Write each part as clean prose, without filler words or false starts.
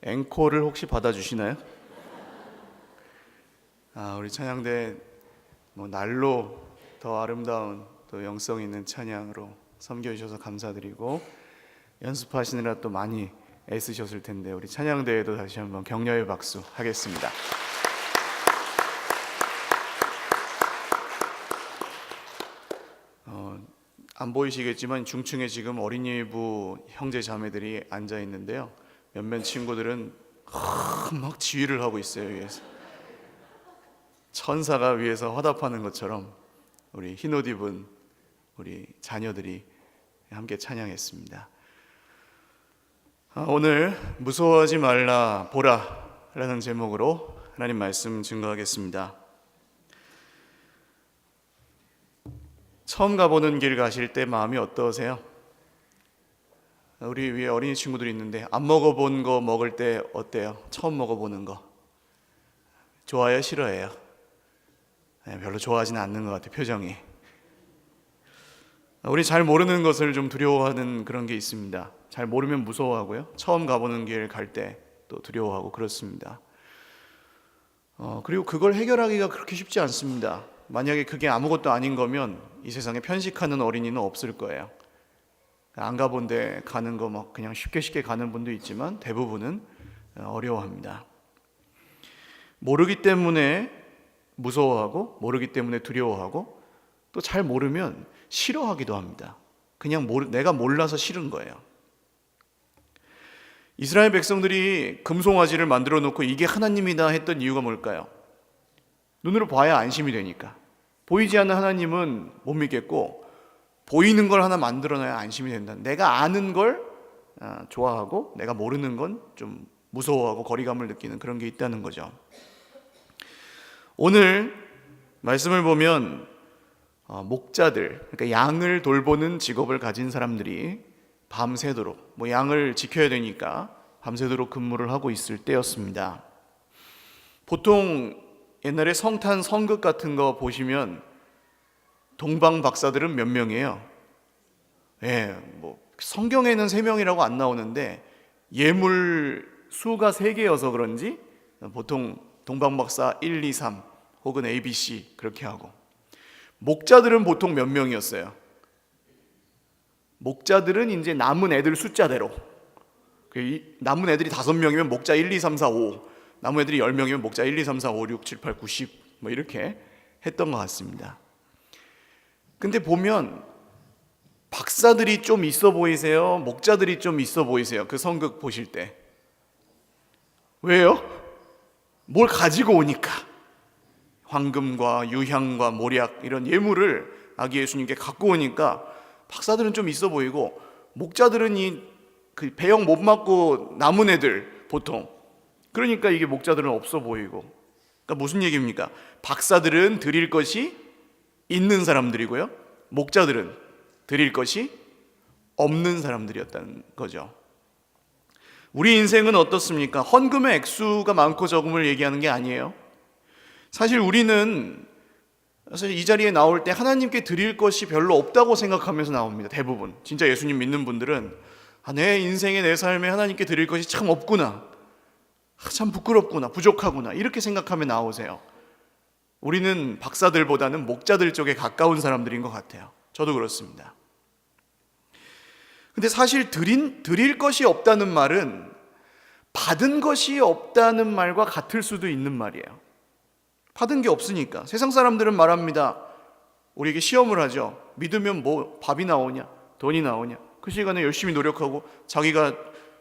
앵콜을 혹시 받아주시나요? 우리 찬양대 날로 더 아름다운 또 영성 있는 찬양으로 섬겨주셔서 감사드리고, 연습하시느라 또 많이 애쓰셨을 텐데 우리 찬양대에도 다시 한번 격려의 박수 하겠습니다. 안 보이시겠지만 중층에 지금 어린이부 형제 자매들이 앉아 있는데요, 몇몇 친구들은 막 지휘를 하고 있어요. 위에서 천사가 위에서 화답하는 것처럼 우리 흰옷 입은 우리 자녀들이 함께 찬양했습니다. 오늘 무서워하지 말라 보라 라는 제목으로 하나님 말씀 증거하겠습니다. 처음 가보는 길 가실 때 마음이 어떠세요? 우리 위에 어린이 친구들이 있는데 안 먹어본 거 먹을 때 어때요? 처음 먹어보는 거 좋아요? 싫어해요? 별로 좋아하지는 않는 것 같아요, 표정이. 우리 잘 모르는 것을 좀 두려워하는 그런 게 있습니다. 잘 모르면 무서워하고요, 처음 가보는 길 갈 때 또 두려워하고 그렇습니다. 그리고 그걸 해결하기가 그렇게 쉽지 않습니다. 만약에 그게 아무것도 아닌 거면 이 세상에 편식하는 어린이는 없을 거예요. 안 가본 데 가는 거 막 그냥 쉽게 가는 분도 있지만 대부분은 어려워합니다. 모르기 때문에 무서워하고, 모르기 때문에 두려워하고, 또 잘 모르면 싫어하기도 합니다. 그냥 내가 몰라서 싫은 거예요. 이스라엘 백성들이 금송아지를 만들어 놓고 이게 하나님이다 했던 이유가 뭘까요? 눈으로 봐야 안심이 되니까. 보이지 않는 하나님은 못 믿겠고, 보이는 걸 하나 만들어놔야 안심이 된다. 내가 아는 걸 좋아하고 내가 모르는 건 좀 무서워하고 거리감을 느끼는 그런 게 있다는 거죠. 오늘 말씀을 보면 목자들, 그러니까 양을 돌보는 직업을 가진 사람들이 밤새도록, 양을 지켜야 되니까 밤새도록 근무를 하고 있을 때였습니다. 보통 옛날에 성탄 성극 같은 거 보시면 동방 박사들은 몇 명이에요? 성경에는 3명이라고 안 나오는데 예물 수가 3개여서 그런지 보통 동방 박사 1, 2, 3 혹은 ABC 그렇게 하고, 목자들은 보통 몇 명이었어요? 목자들은 이제 남은 애들 숫자대로, 남은 애들이 5명이면 목자 1, 2, 3, 4, 5, 남은 애들이 10명이면 목자 1, 2, 3, 4, 5, 6, 7, 8, 9, 10 이렇게 했던 것 같습니다. 근데 보면 박사들이 좀 있어 보이세요? 목자들이 좀 있어 보이세요? 그 성극 보실 때. 왜요? 뭘 가지고 오니까. 황금과 유향과 모략 이런 예물을 아기 예수님께 갖고 오니까 박사들은 좀 있어 보이고, 목자들은 그 배역 못 맞고 남은 애들 보통, 그러니까 이게 목자들은 없어 보이고. 그러니까 무슨 얘기입니까? 박사들은 드릴 것이 있는 사람들이고요, 목자들은 드릴 것이 없는 사람들이었다는 거죠. 우리 인생은 어떻습니까? 헌금의 액수가 많고 적음을 얘기하는 게 아니에요. 사실 우리는 이 자리에 나올 때 하나님께 드릴 것이 별로 없다고 생각하면서 나옵니다. 대부분 진짜 예수님 믿는 분들은 내 인생에, 내 삶에 하나님께 드릴 것이 참 없구나, 참 부끄럽구나, 부족하구나, 이렇게 생각하며 나오세요. 우리는 박사들보다는 목자들 쪽에 가까운 사람들인 것 같아요. 저도 그렇습니다. 근데 사실 드릴 것이 없다는 말은 받은 것이 없다는 말과 같을 수도 있는 말이에요. 받은 게 없으니까. 세상 사람들은 말합니다. 우리에게 시험을 하죠. 믿으면 밥이 나오냐, 돈이 나오냐. 그 시간에 열심히 노력하고 자기가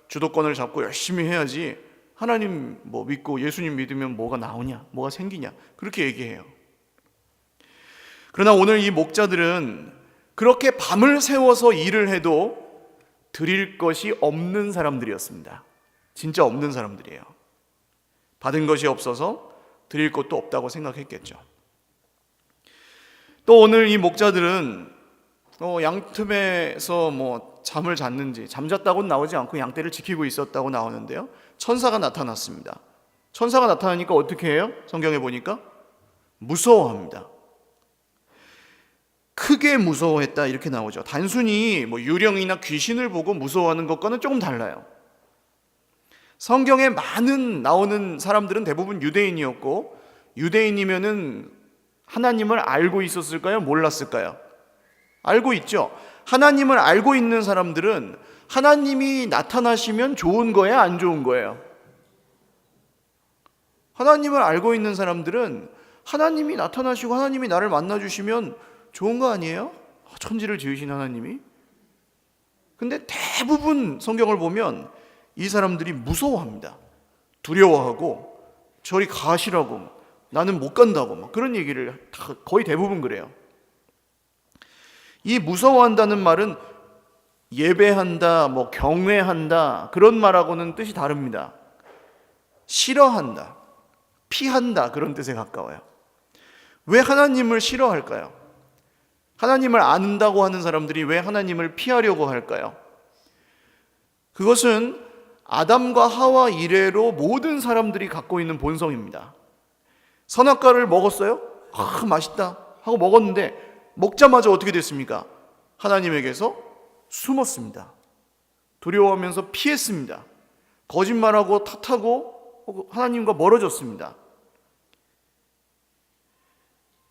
주도권을 잡고 열심히 해야지, 하나님 믿고 예수님 믿으면 뭐가 나오냐, 뭐가 생기냐, 그렇게 얘기해요. 그러나 오늘 이 목자들은 그렇게 밤을 새워서 일을 해도 드릴 것이 없는 사람들이었습니다. 진짜 없는 사람들이에요. 받은 것이 없어서 드릴 것도 없다고 생각했겠죠. 또 오늘 이 목자들은 양틈에서 잠을 잤는지, 잠잤다고는 나오지 않고 양떼를 지키고 있었다고 나오는데요, 천사가 나타났습니다. 천사가 나타나니까 어떻게 해요? 성경에 보니까 무서워합니다. 크게 무서워했다 이렇게 나오죠. 단순히 유령이나 귀신을 보고 무서워하는 것과는 조금 달라요. 성경에 많은 나오는 사람들은 대부분 유대인이었고, 유대인이면은 하나님을 알고 있었을까요? 몰랐을까요? 알고 있죠. 하나님을 알고 있는 사람들은 하나님이 나타나시면 좋은 거예요, 안 좋은 거예요? 하나님을 알고 있는 사람들은 하나님이 나타나시고 하나님이 나를 만나주시면 좋은 거 아니에요? 천지를 지으신 하나님이. 근데 대부분 성경을 보면 이 사람들이 무서워합니다. 두려워하고 저리 가시라고, 나는 못 간다고 막 그런 얘기를 거의 대부분 그래요. 이 무서워한다는 말은 예배한다, 뭐 경외한다 그런 말하고는 뜻이 다릅니다. 싫어한다, 피한다 그런 뜻에 가까워요. 왜 하나님을 싫어할까요? 하나님을 안다고 하는 사람들이 왜 하나님을 피하려고 할까요? 그것은 아담과 하와 이래로 모든 사람들이 갖고 있는 본성입니다. 선악과를 먹었어요? 맛있다 하고 먹었는데 먹자마자 어떻게 됐습니까? 하나님에게서 숨었습니다. 두려워하면서 피했습니다. 거짓말하고 탓하고 하나님과 멀어졌습니다.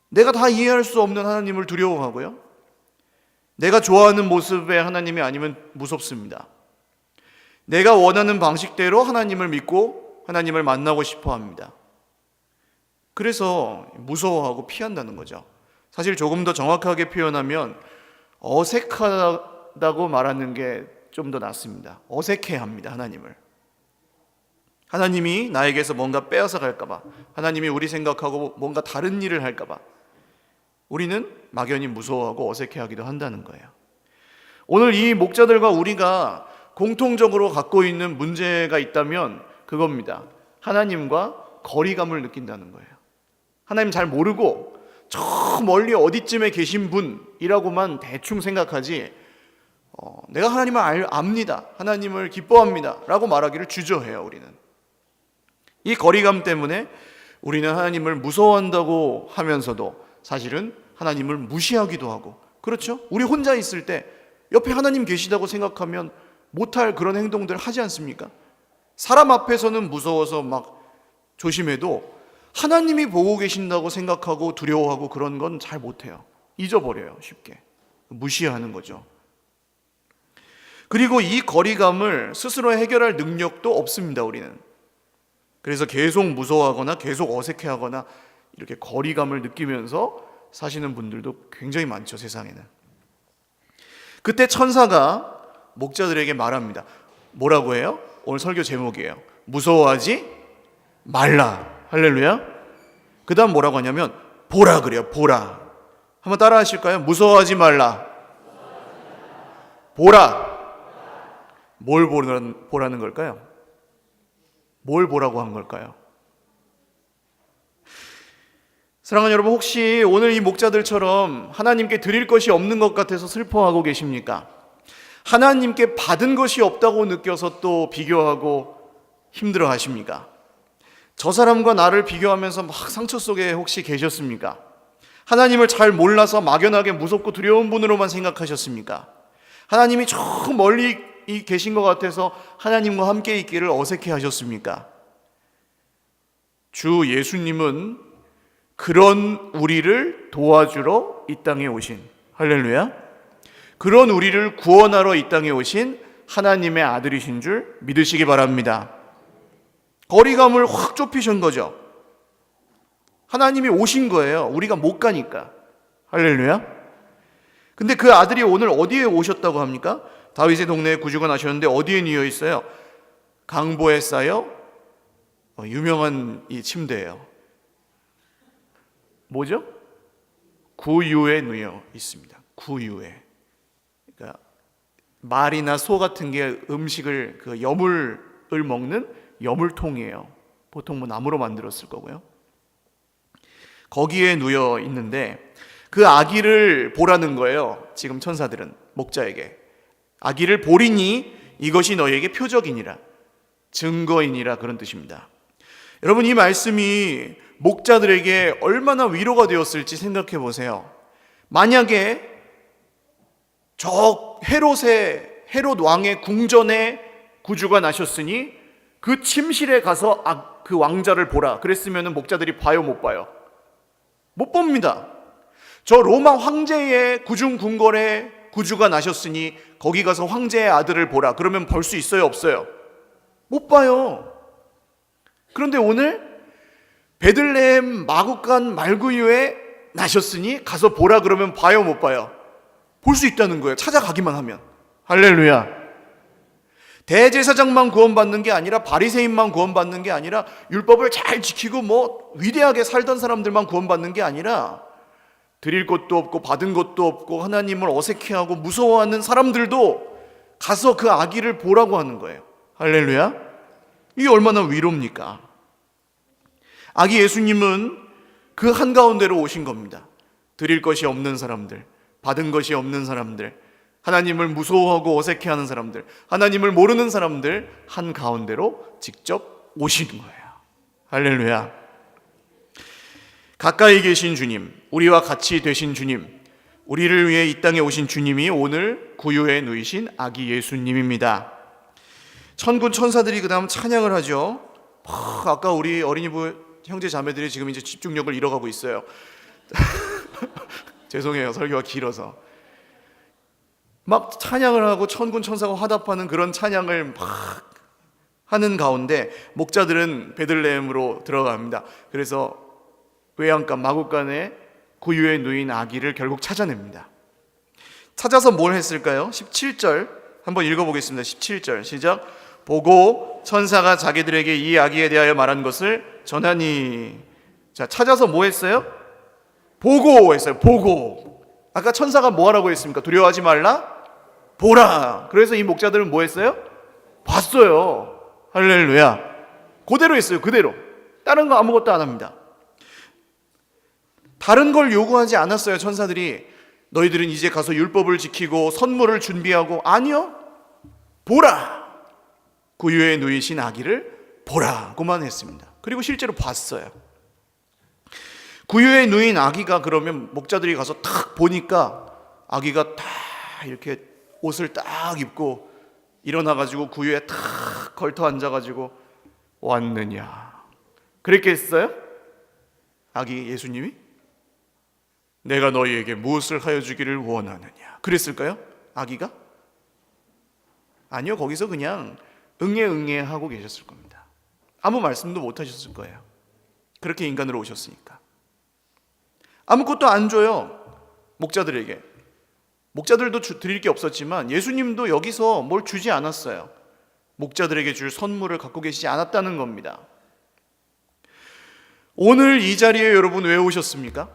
내가 다 이해할 수 없는 하나님을 두려워하고요, 내가 좋아하는 모습의 하나님이 아니면 무섭습니다. 내가 원하는 방식대로 하나님을 믿고 하나님을 만나고 싶어 합니다. 그래서 무서워하고 피한다는 거죠. 사실 조금 더 정확하게 표현하면 어색하다고 말하는 게 좀 더 낫습니다. 어색해합니다, 하나님을. 하나님이 나에게서 뭔가 빼앗아 갈까봐, 하나님이 우리 생각하고 뭔가 다른 일을 할까봐 우리는 막연히 무서워하고 어색해하기도 한다는 거예요. 오늘 이 목자들과 우리가 공통적으로 갖고 있는 문제가 있다면 그겁니다. 하나님과 거리감을 느낀다는 거예요. 하나님 잘 모르고 저 멀리 어디쯤에 계신 분이라고만 대충 생각하지, 내가 하나님을 압니다, 하나님을 기뻐합니다 라고 말하기를 주저해요. 우리는 이 거리감 때문에 우리는 하나님을 무서워한다고 하면서도 사실은 하나님을 무시하기도 하고, 그렇죠? 우리 혼자 있을 때 옆에 하나님 계시다고 생각하면 못할 그런 행동들 하지 않습니까? 사람 앞에서는 무서워서 막 조심해도 하나님이 보고 계신다고 생각하고 두려워하고 그런 건 잘 못해요. 잊어버려요, 쉽게. 무시하는 거죠. 그리고 이 거리감을 스스로 해결할 능력도 없습니다, 우리는. 그래서 계속 무서워하거나 계속 어색해하거나 이렇게 거리감을 느끼면서 사시는 분들도 굉장히 많죠, 세상에는. 그때 천사가 목자들에게 말합니다. 뭐라고 해요? 오늘 설교 제목이에요. 무서워하지 말라. 할렐루야. 그 다음 뭐라고 하냐면 보라 그래요. 보라. 한번 따라 하실까요? 무서워하지 말라. 보라. 뭘 보라는 걸까요? 뭘 보라고 한 걸까요? 사랑하는 여러분, 혹시 오늘 이 목자들처럼 하나님께 드릴 것이 없는 것 같아서 슬퍼하고 계십니까? 하나님께 받은 것이 없다고 느껴서 또 비교하고 힘들어 하십니까? 저 사람과 나를 비교하면서 막 상처 속에 혹시 계셨습니까? 하나님을 잘 몰라서 막연하게 무섭고 두려운 분으로만 생각하셨습니까? 하나님이 저 멀리 계신 것 같아서 하나님과 함께 있기를 어색해 하셨습니까? 주 예수님은 그런 우리를 도와주러 이 땅에 오신, 할렐루야, 그런 우리를 구원하러 이 땅에 오신 하나님의 아들이신 줄 믿으시기 바랍니다. 거리감을 확 좁히신 거죠. 하나님이 오신 거예요. 우리가 못 가니까. 할렐루야. 근데 그 아들이 오늘 어디에 오셨다고 합니까? 다윗의 동네에 구주가 나셨는데 어디에 누워 있어요? 강보에 쌓여 유명한 이 침대예요. 뭐죠? 구유에 누워 있습니다. 구유에. 그러니까 말이나 소 같은 게 음식을, 그 여물을 먹는 여물통이에요. 보통 뭐 나무로 만들었을 거고요. 거기에 누워 있는데 그 아기를 보라는 거예요. 지금 천사들은 목자에게 아기를 보리니 이것이 너희에게 표적이니라, 증거이니라, 그런 뜻입니다. 여러분, 이 말씀이 목자들에게 얼마나 위로가 되었을지 생각해 보세요. 만약에 저 헤롯 왕의 궁전에 구주가 나셨으니 그 침실에 가서 그 왕자를 보라 그랬으면 목자들이 봐요, 못 봐요? 못 봅니다. 저 로마 황제의 구중 궁궐에 구주가 나셨으니 거기 가서 황제의 아들을 보라 그러면 볼 수 있어요, 없어요? 못 봐요. 그런데 오늘 베들레헴 마구간 말구유에 나셨으니 가서 보라 그러면 봐요, 못 봐요? 볼 수 있다는 거예요. 찾아가기만 하면. 할렐루야. 대제사장만 구원받는 게 아니라 바리새인만 구원받는 게 아니라 율법을 잘 지키고 위대하게 살던 사람들만 구원받는 게 아니라 드릴 것도 없고 받은 것도 없고 하나님을 어색해하고 무서워하는 사람들도 가서 그 아기를 보라고 하는 거예요. 할렐루야. 이게 얼마나 위로입니까? 아기 예수님은 그 한가운데로 오신 겁니다. 드릴 것이 없는 사람들, 받은 것이 없는 사람들, 하나님을 무서워하고 어색해하는 사람들, 하나님을 모르는 사람들 한가운데로 직접 오시는 거예요. 할렐루야. 가까이 계신 주님, 우리와 같이 되신 주님, 우리를 위해 이 땅에 오신 주님이 오늘 구유에 누이신 아기 예수님입니다. 천군 천사들이 그 다음 찬양을 하죠. 아까 우리 어린이부 형제 자매들이 지금 이제 집중력을 잃어가고 있어요. 죄송해요, 설교가 길어서. 막 찬양을 하고 천군 천사가 화답하는 그런 찬양을 막 하는 가운데 목자들은 베들레헴으로 들어갑니다. 그래서 외양간 마구간에 구유에 누인 아기를 결국 찾아냅니다. 찾아서 뭘 했을까요? 17절 한번 읽어보겠습니다. 17절 시작. 보고 천사가 자기들에게 이 아기에 대하여 말한 것을 전하니. 자, 찾아서 뭐 했어요? 보고 했어요. 보고. 아까 천사가 뭐 하라고 했습니까? 두려워하지 말라? 보라. 그래서 이 목자들은 뭐 했어요? 봤어요. 할렐루야. 그대로 했어요. 그대로. 다른 거 아무것도 안 합니다. 다른 걸 요구하지 않았어요. 천사들이 너희들은 이제 가서 율법을 지키고 선물을 준비하고. 아니요. 보라. 구유에 누이신 아기를 보라고만 했습니다. 그리고 실제로 봤어요. 구유에 누인 아기가 그러면 목자들이 가서 탁 보니까 아기가 딱 이렇게 옷을 딱 입고 일어나가지고 구유에 탁 걸터 앉아가지고 왔느냐 그랬겠어요? 아기 예수님이? 내가 너희에게 무엇을 하여 주기를 원하느냐 그랬을까요? 아기가? 아니요. 거기서 그냥 응애 하고 계셨을 겁니다. 아무 말씀도 못 하셨을 거예요. 그렇게 인간으로 오셨으니까. 아무것도 안 줘요. 목자들에게. 목자들도 드릴 게 없었지만 예수님도 여기서 뭘 주지 않았어요. 목자들에게 줄 선물을 갖고 계시지 않았다는 겁니다. 오늘 이 자리에 여러분 왜 오셨습니까?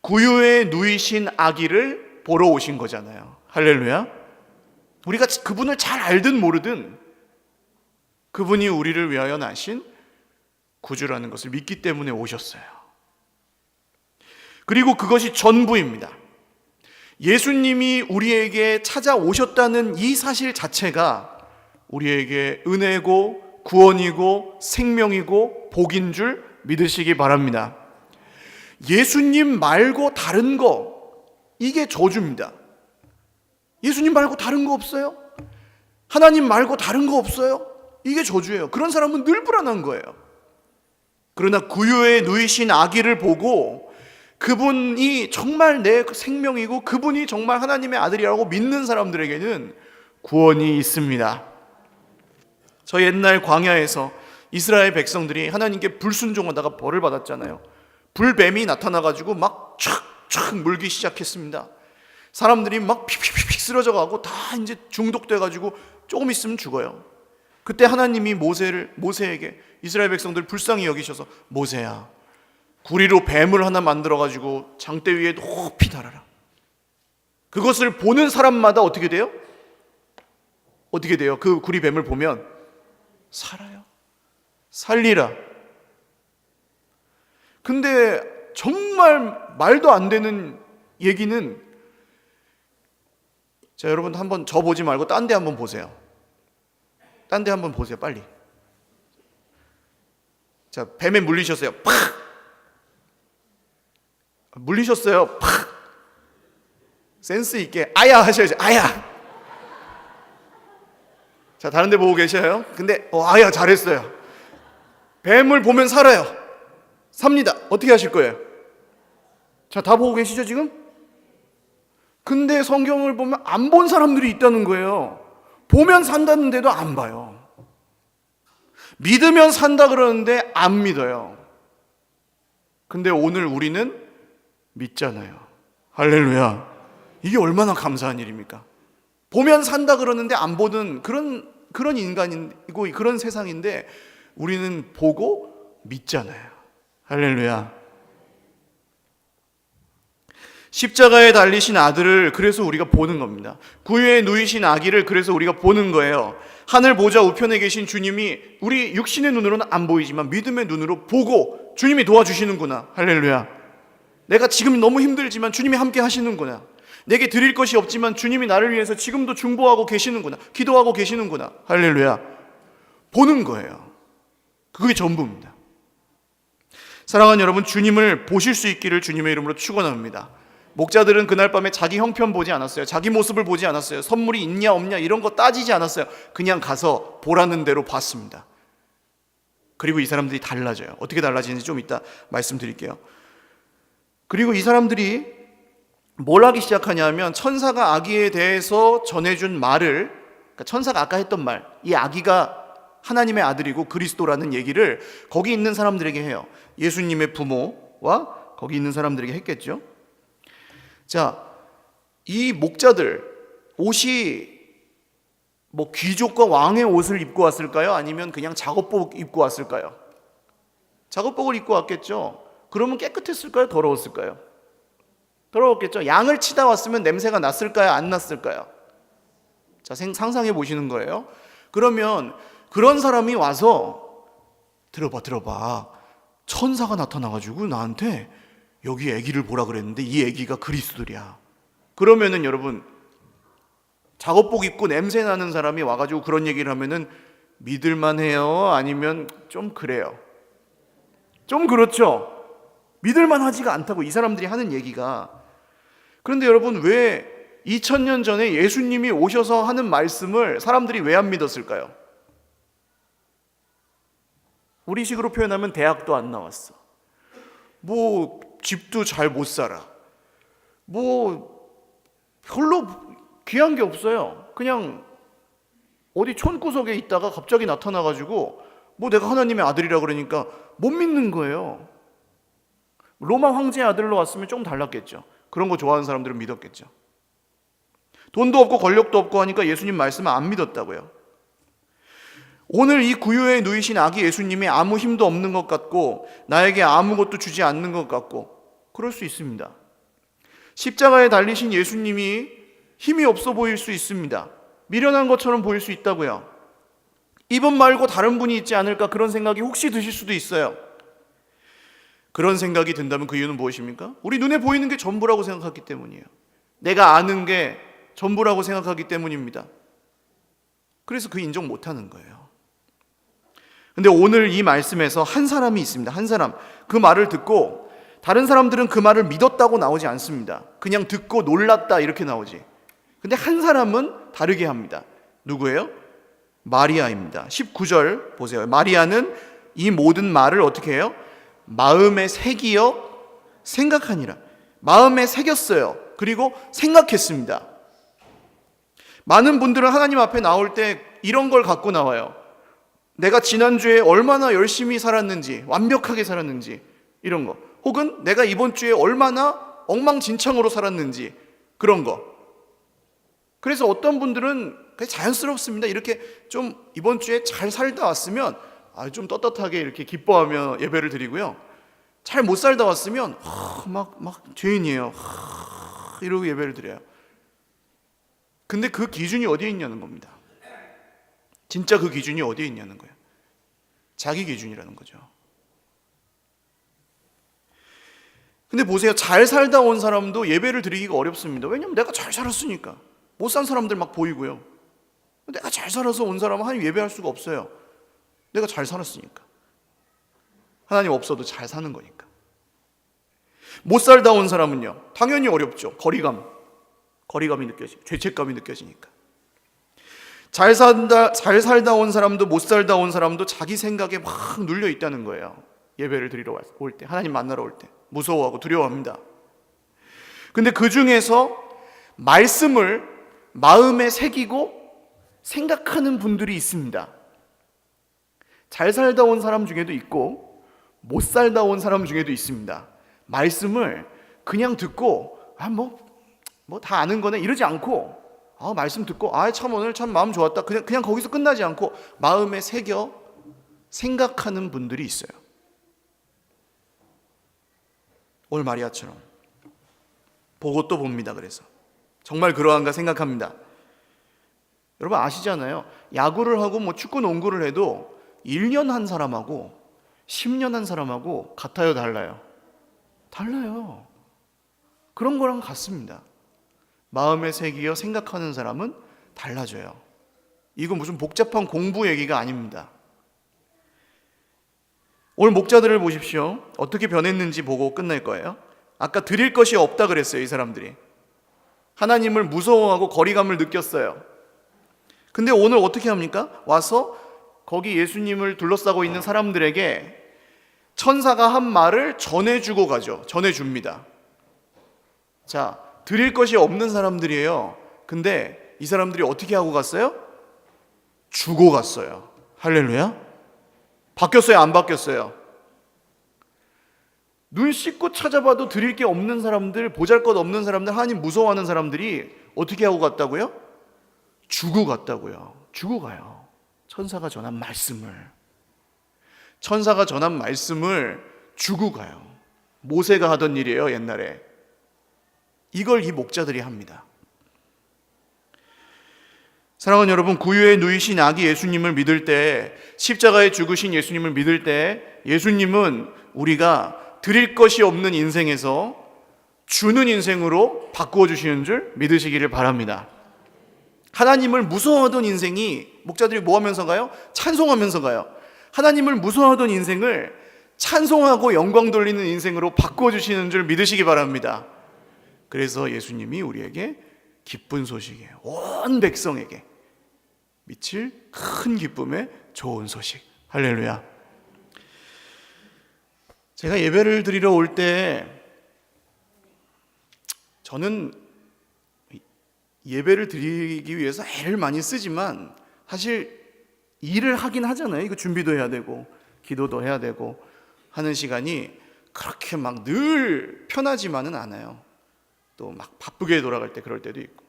구유에 누이신 아기를 보러 오신 거잖아요. 할렐루야. 우리가 그분을 잘 알든 모르든 그분이 우리를 위하여 나신 구주라는 것을 믿기 때문에 오셨어요. 그리고 그것이 전부입니다. 예수님이 우리에게 찾아오셨다는 이 사실 자체가 우리에게 은혜고 구원이고 생명이고 복인 줄 믿으시기 바랍니다. 예수님 말고 다른 거, 이게 저주입니다. 예수님 말고 다른 거 없어요? 하나님 말고 다른 거 없어요? 이게 저주예요. 그런 사람은 늘 불안한 거예요. 그러나 구유에 누이신 아기를 보고 그분이 정말 내 생명이고 그분이 정말 하나님의 아들이라고 믿는 사람들에게는 구원이 있습니다. 저 옛날 광야에서 이스라엘 백성들이 하나님께 불순종하다가 벌을 받았잖아요. 불뱀이 나타나가지고 막 촥촥 물기 시작했습니다. 사람들이 막 픽픽픽 쓰러져가고 다 이제 중독돼가지고 조금 있으면 죽어요. 그때 하나님이 모세에게 이스라엘 백성들 불쌍히 여기셔서 모세야, 구리로 뱀을 하나 만들어가지고 장대 위에 높이 달아라. 그것을 보는 사람마다 어떻게 돼요? 어떻게 돼요? 그 구리 뱀을 보면 살아요. 살리라. 근데 정말 말도 안 되는 얘기는, 자, 여러분 한번 저 보지 말고 딴 데 한번 보세요. 딴 데 한번 보세요, 빨리. 자, 뱀에 물리셨어요. 팍! 물리셨어요. 팍! 센스 있게 아야 하셔야죠. 아야. 자, 다른 데 보고 계셔요? 근데 아야 잘했어요. 뱀을 보면 살아요. 삽니다. 어떻게 하실 거예요? 자, 다 보고 계시죠 지금? 근데 성경을 보면 안 본 사람들이 있다는 거예요. 보면 산다는데도 안 봐요. 믿으면 산다 그러는데 안 믿어요. 근데 오늘 우리는 믿잖아요. 할렐루야. 이게 얼마나 감사한 일입니까? 보면 산다 그러는데 안 보는 그런 인간이고 그런 세상인데 우리는 보고 믿잖아요. 할렐루야. 십자가에 달리신 아들을 그래서 우리가 보는 겁니다. 구유에 누이신 아기를 그래서 우리가 보는 거예요. 하늘 보좌 우편에 계신 주님이 우리 육신의 눈으로는 안 보이지만 믿음의 눈으로 보고 주님이 도와주시는구나. 할렐루야. 내가 지금 너무 힘들지만 주님이 함께 하시는구나. 내게 드릴 것이 없지만 주님이 나를 위해서 지금도 중보하고 계시는구나. 기도하고 계시는구나. 할렐루야. 보는 거예요. 그게 전부입니다. 사랑하는 여러분, 주님을 보실 수 있기를 주님의 이름으로 축원합니다. 목자들은 그날 밤에 자기 형편 보지 않았어요. 자기 모습을 보지 않았어요. 선물이 있냐 없냐 이런 거 따지지 않았어요. 그냥 가서 보라는 대로 봤습니다. 그리고 이 사람들이 달라져요. 어떻게 달라지는지 좀 이따 말씀드릴게요. 그리고 이 사람들이 뭘 하기 시작하냐면 천사가 아기에 대해서 전해준 말을, 그러니까 천사가 아까 했던 말, 이 아기가 하나님의 아들이고 그리스도라는 얘기를 거기 있는 사람들에게 해요. 예수님의 부모와 거기 있는 사람들에게 했겠죠. 자, 이 목자들 옷이 뭐 귀족과 왕의 옷을 입고 왔을까요? 아니면 그냥 작업복 입고 왔을까요? 작업복을 입고 왔겠죠. 그러면 깨끗했을까요? 더러웠을까요? 더러웠겠죠. 양을 치다 왔으면 냄새가 났을까요? 안 났을까요? 자, 상상해 보시는 거예요. 그러면 그런 사람이 와서 들어봐. 천사가 나타나가지고 나한테 여기 아기를 보라 그랬는데 이 아기가 그리스도랴. 그러면은 여러분, 작업복 입고 냄새 나는 사람이 와가지고 그런 얘기를 하면은 믿을만 해요? 아니면 좀 그래요? 좀 그렇죠. 믿을만 하지가 않다고 이 사람들이 하는 얘기가. 그런데 여러분, 왜 2000년 전에 예수님이 오셔서 하는 말씀을 사람들이 왜 안 믿었을까요? 우리식으로 표현하면 대학도 안 나왔어. 뭐 집도 잘 못 살아. 뭐 별로 귀한 게 없어요. 그냥 어디 촌구석에 있다가 갑자기 나타나가지고 뭐 내가 하나님의 아들이라 그러니까 못 믿는 거예요. 로마 황제의 아들로 왔으면 좀 달랐겠죠. 그런 거 좋아하는 사람들은 믿었겠죠. 돈도 없고 권력도 없고 하니까 예수님 말씀을 안 믿었다고요. 오늘 이 구유에 누이신 아기 예수님이 아무 힘도 없는 것 같고 나에게 아무것도 주지 않는 것 같고 그럴 수 있습니다. 십자가에 달리신 예수님이 힘이 없어 보일 수 있습니다. 미련한 것처럼 보일 수 있다고요. 이분 말고 다른 분이 있지 않을까 그런 생각이 혹시 드실 수도 있어요. 그런 생각이 든다면 그 이유는 무엇입니까? 우리 눈에 보이는 게 전부라고 생각하기 때문이에요. 내가 아는 게 전부라고 생각하기 때문입니다. 그래서 그 인정 못하는 거예요. 근데 오늘 이 말씀에서 한 사람이 있습니다. 한 사람. 그 말을 듣고 다른 사람들은 그 말을 믿었다고 나오지 않습니다. 그냥 듣고 놀랐다 이렇게 나오지. 근데 한 사람은 다르게 합니다. 누구예요? 마리아입니다. 19절 보세요. 마리아는 이 모든 말을 어떻게 해요? 마음에 새기어 생각하니라. 마음에 새겼어요. 그리고 생각했습니다. 많은 분들은 하나님 앞에 나올 때 이런 걸 갖고 나와요. 내가 지난주에 얼마나 열심히 살았는지, 완벽하게 살았는지 이런 거. 혹은 내가 이번 주에 얼마나 엉망진창으로 살았는지 그런 거. 그래서 어떤 분들은 자연스럽습니다. 이렇게 좀 이번 주에 잘 살다 왔으면 좀 떳떳하게 이렇게 기뻐하며 예배를 드리고요. 잘 못 살다 왔으면 막 죄인이에요. 이러고 예배를 드려요. 근데 그 기준이 어디에 있냐는 겁니다. 진짜 그 기준이 어디에 있냐는 거예요. 자기 기준이라는 거죠. 근데 보세요. 잘 살다 온 사람도 예배를 드리기가 어렵습니다. 왜냐하면 내가 잘 살았으니까. 못 산 사람들 막 보이고요. 내가 잘 살아서 온 사람은 하나님 예배할 수가 없어요. 내가 잘 살았으니까. 하나님 없어도 잘 사는 거니까. 못 살다 온 사람은요. 당연히 어렵죠. 거리감이 느껴지고 죄책감이 느껴지니까. 잘 살다 온 사람도 못 살다 온 사람도 자기 생각에 막 눌려 있다는 거예요. 예배를 드리러 올 때, 하나님 만나러 올 때 무서워하고 두려워합니다. 근데 그 중에서 말씀을 마음에 새기고 생각하는 분들이 있습니다. 잘 살다 온 사람 중에도 있고 못 살다 온 사람 중에도 있습니다. 말씀을 그냥 듣고 뭐 다 아는 거네 이러지 않고 말씀 듣고 참 오늘 참 마음 좋았다 그냥 거기서 끝나지 않고 마음에 새겨 생각하는 분들이 있어요. 오늘 마리아처럼 보고 또 봅니다. 그래서 정말 그러한가 생각합니다. 여러분 아시잖아요. 야구를 하고 뭐 축구 농구를 해도 1년 한 사람하고 10년 한 사람하고 같아요, 달라요? 달라요. 그런 거랑 같습니다. 마음에 새기어 생각하는 사람은 달라져요. 이거 무슨 복잡한 공부 얘기가 아닙니다. 오늘 목자들을 보십시오. 어떻게 변했는지 보고 끝낼 거예요. 아까 드릴 것이 없다 그랬어요. 이 사람들이 하나님을 무서워하고 거리감을 느꼈어요. 근데 오늘 어떻게 합니까? 와서 거기 예수님을 둘러싸고 있는 사람들에게 천사가 한 말을 전해주고 가죠. 전해줍니다. 자, 드릴 것이 없는 사람들이에요. 근데 이 사람들이 어떻게 하고 갔어요? 주고 갔어요. 할렐루야. 바뀌었어요? 안 바뀌었어요? 눈 씻고 찾아봐도 드릴 게 없는 사람들, 보잘것없는 사람들, 하나님 무서워하는 사람들이 어떻게 하고 갔다고요? 주고 갔다고요. 주고 가요. 천사가 전한 말씀을 주고 가요. 모세가 하던 일이에요. 옛날에. 이걸 이 목자들이 합니다. 사랑하는 여러분, 구유에 누이신 아기 예수님을 믿을 때, 십자가에 죽으신 예수님을 믿을 때, 예수님은 우리가 드릴 것이 없는 인생에서 주는 인생으로 바꾸어 주시는 줄 믿으시기를 바랍니다. 하나님을 무서워하던 인생이 목자들이 뭐 하면서 가요? 찬송하면서 가요. 하나님을 무서워하던 인생을 찬송하고 영광 돌리는 인생으로 바꾸어 주시는 줄 믿으시기 바랍니다. 그래서 예수님이 우리에게 기쁜 소식이에요. 온 백성에게 미칠 큰 기쁨의 좋은 소식. 할렐루야. 제가 예배를 드리러 올 때 저는 예배를 드리기 위해서 애를 많이 쓰지만 사실 일을 하긴 하잖아요. 이거 준비도 해야 되고 기도도 해야 되고 하는 시간이 그렇게 막 늘 편하지만은 않아요. 또 막 바쁘게 돌아갈 때 그럴 때도 있고.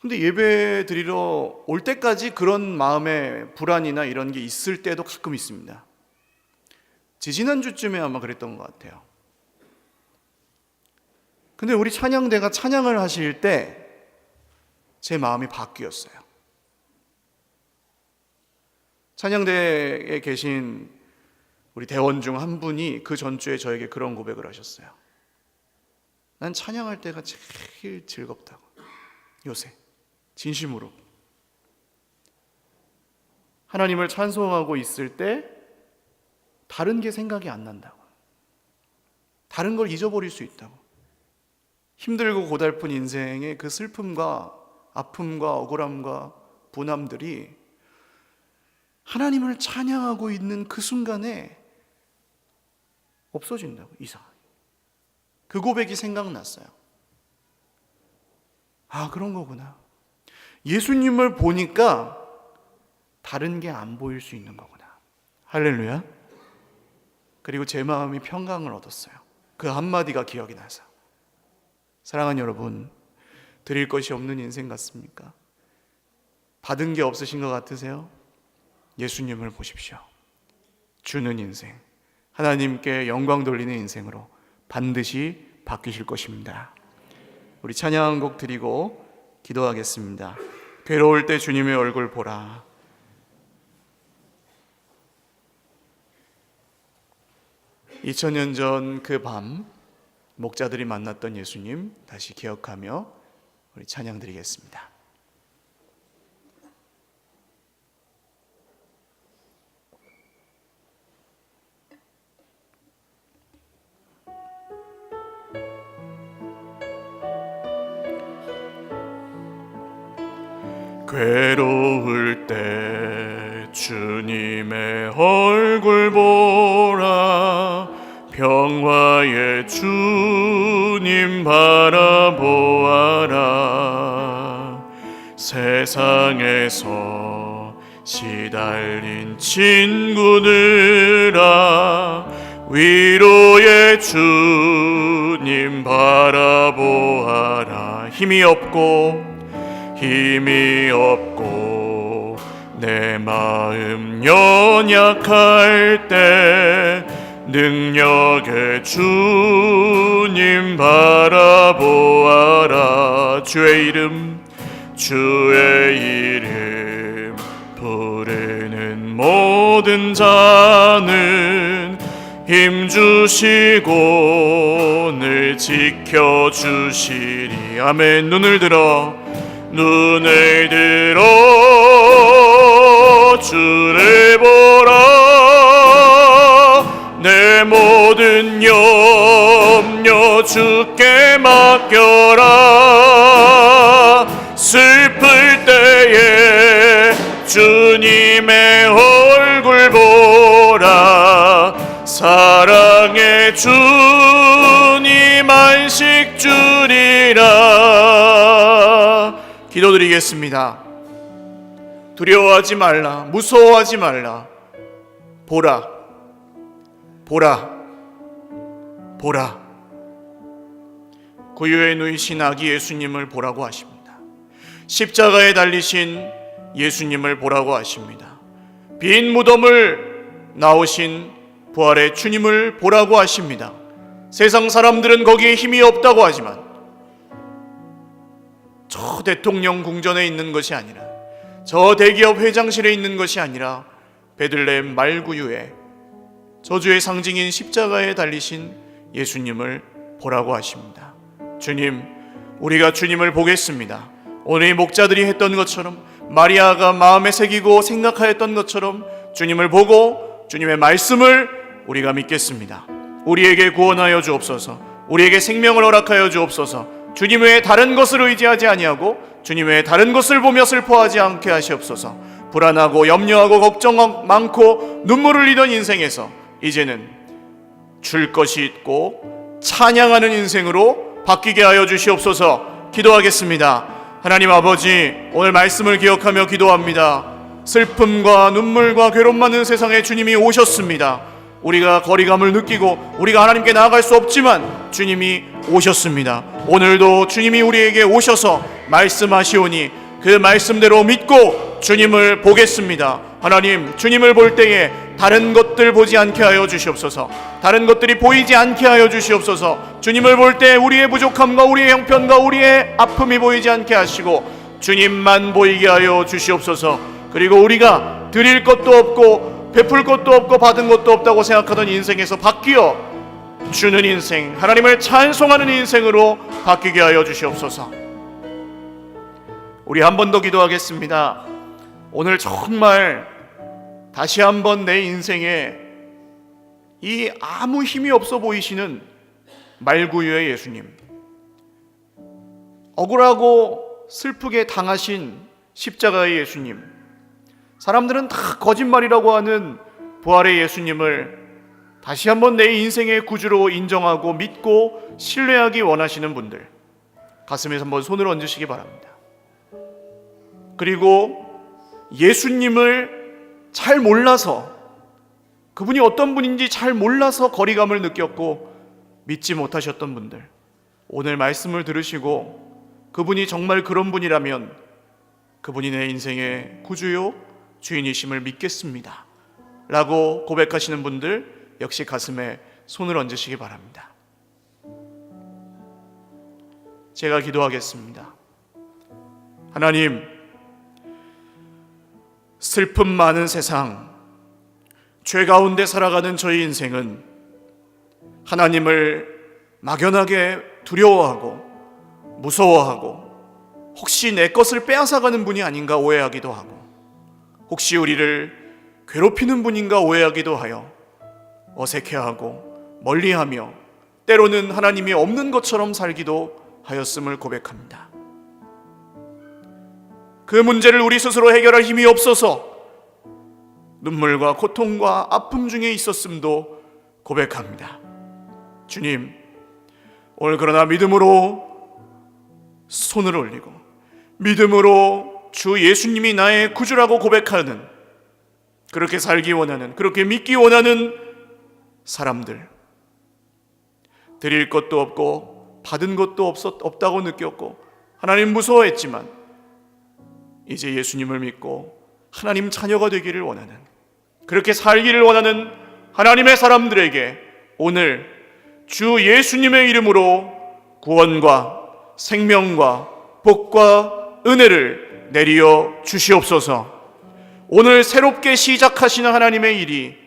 근데 예배 드리러 올 때까지 그런 마음의 불안이나 이런 게 있을 때도 가끔 있습니다. 지지난주쯤에 아마 그랬던 것 같아요. 근데 우리 찬양대가 찬양을 하실 때 제 마음이 바뀌었어요. 찬양대에 계신 우리 대원 중 한 분이 그 전주에 저에게 그런 고백을 하셨어요. 난 찬양할 때가 제일 즐겁다고. 요새 진심으로 하나님을 찬송하고 있을 때 다른 게 생각이 안 난다고. 다른 걸 잊어버릴 수 있다고. 힘들고 고달픈 인생의 그 슬픔과 아픔과 억울함과 분함들이 하나님을 찬양하고 있는 그 순간에 없어진다고. 이상하게. 그 고백이 생각났어요. 그런 거구나. 예수님을 보니까 다른 게 안 보일 수 있는 거구나. 할렐루야. 그리고 제 마음이 평강을 얻었어요. 그 한마디가 기억이 나서. 사랑하는 여러분, 드릴 것이 없는 인생 같습니까? 받은 게 없으신 것 같으세요? 예수님을 보십시오. 주는 인생, 하나님께 영광 돌리는 인생으로 반드시 바뀌실 것입니다. 우리 찬양 한 곡 드리고 기도하겠습니다. 괴로울 때 주님의 얼굴 보라. 2000년 전 그 밤 목자들이 만났던 예수님 다시 기억하며 우리 찬양 드리겠습니다. 괴로울 때 주님의 얼굴 보라. 평화의 주님 바라보아라. 세상에서 시달린 친구들아, 위로의 주님 바라보아라. 힘이 없고 내 마음 연약할 때 능력의 주님 바라보아라. 주의 이름 부르는 모든 자는 힘주시고 늘 지켜주시리. 아멘. 눈을 들어 주를 보라. 내 모든 염려 주께 맡겨라. 슬플 때에 주님의 얼굴 보라. 사랑의 주님 안식 주리라. 기도드리겠습니다. 두려워하지 말라. 무서워하지 말라. 보라. 구유에 누이신 아기 예수님을 보라고 하십니다. 십자가에 달리신 예수님을 보라고 하십니다. 빈 무덤을 나오신 부활의 주님을 보라고 하십니다. 세상 사람들은 거기에 힘이 없다고 하지만 저 대통령 궁전에 있는 것이 아니라, 저 대기업 회장실에 있는 것이 아니라 베들레헴 말구유에 저주의 상징인 십자가에 달리신 예수님을 보라고 하십니다. 주님, 우리가 주님을 보겠습니다. 오늘 목자들이 했던 것처럼, 마리아가 마음에 새기고 생각하였던 것처럼 주님을 보고 주님의 말씀을 우리가 믿겠습니다. 우리에게 구원하여 주옵소서. 우리에게 생명을 허락하여 주옵소서. 주님 외에 다른 것을 의지하지 아니하고 주님 외에 다른 것을 보며 슬퍼하지 않게 하시옵소서. 불안하고 염려하고 걱정 많고 눈물을 흘리던 인생에서 이제는 줄 것이 있고 찬양하는 인생으로 바뀌게 하여 주시옵소서. 기도하겠습니다. 하나님 아버지, 오늘 말씀을 기억하며 기도합니다. 슬픔과 눈물과 괴로움 많은 세상에 주님이 오셨습니다. 우리가 거리감을 느끼고 우리가 하나님께 나아갈 수 없지만 주님이 오셨습니다. 오늘도 주님이 우리에게 오셔서 말씀하시오니 그 말씀대로 믿고 주님을 보겠습니다. 하나님, 주님을 볼 때에 다른 것들 보지 않게 하여 주시옵소서. 다른 것들이 보이지 않게 하여 주시옵소서. 주님을 볼 때 우리의 부족함과 우리의 형편과 우리의 아픔이 보이지 않게 하시고 주님만 보이게 하여 주시옵소서. 그리고 우리가 드릴 것도 없고 베풀 것도 없고 받은 것도 없다고 생각하던 인생에서 바뀌어 주는 인생, 하나님을 찬송하는 인생으로 바뀌게 하여 주시옵소서. 우리 한 번 더 기도하겠습니다. 오늘 정말 다시 한번 내 인생에 이 아무 힘이 없어 보이시는 말구유의 예수님, 억울하고 슬프게 당하신 십자가의 예수님, 사람들은 다 거짓말이라고 하는 부활의 예수님을 다시 한번 내 인생의 구주로 인정하고 믿고 신뢰하기 원하시는 분들, 가슴에 한번 손을 얹으시기 바랍니다. 그리고 예수님을 잘 몰라서, 그분이 어떤 분인지 잘 몰라서 거리감을 느꼈고 믿지 못하셨던 분들, 오늘 말씀을 들으시고 그분이 정말 그런 분이라면 그분이 내 인생의 구주요 주인이심을 믿겠습니다 라고 고백하시는 분들 역시 가슴에 손을 얹으시기 바랍니다. 제가 기도하겠습니다. 하나님, 슬픔 많은 세상, 죄 가운데 살아가는 저희 인생은 하나님을 막연하게 두려워하고 무서워하고 혹시 내 것을 빼앗아가는 분이 아닌가 오해하기도 하고, 혹시 우리를 괴롭히는 분인가 오해하기도 하여 어색해하고 멀리하며 때로는 하나님이 없는 것처럼 살기도 하였음을 고백합니다. 그 문제를 우리 스스로 해결할 힘이 없어서 눈물과 고통과 아픔 중에 있었음도 고백합니다. 주님, 오늘 그러나 믿음으로 손을 올리고 믿음으로 주 예수님이 나의 구주라고 고백하는, 그렇게 살기 원하는, 그렇게 믿기 원하는 사람들, 드릴 것도 없고 받은 것도 없다고 느꼈고 하나님 무서워했지만 이제 예수님을 믿고 하나님 자녀가 되기를 원하는, 그렇게 살기를 원하는 하나님의 사람들에게 오늘 주 예수님의 이름으로 구원과 생명과 복과 은혜를 내리어 주시옵소서. 오늘 새롭게 시작하시는 하나님의 일이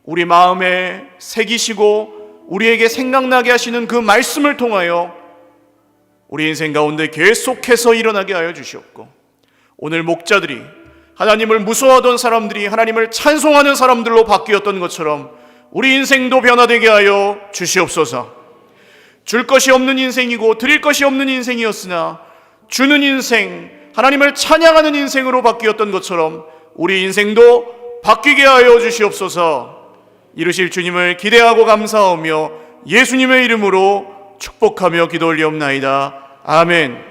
우리 마음에 새기시고 우리에게 생각나게 하시는 그 말씀을 통하여 우리 인생 가운데 계속해서 일어나게 하여 주시옵고, 오늘 목자들이 하나님을 무서워하던 사람들이 하나님을 찬송하는 사람들로 바뀌었던 것처럼 우리 인생도 변화되게 하여 주시옵소서. 줄 것이 없는 인생이고 드릴 것이 없는 인생이었으나 주는 인생, 하나님을 찬양하는 인생으로 바뀌었던 것처럼 우리 인생도 바뀌게 하여 주시옵소서. 이루실 주님을 기대하고 감사하며 예수님의 이름으로 축복하며 기도 올리옵나이다. 아멘.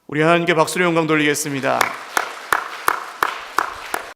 우리 하나님께 박수로 영광 돌리겠습니다.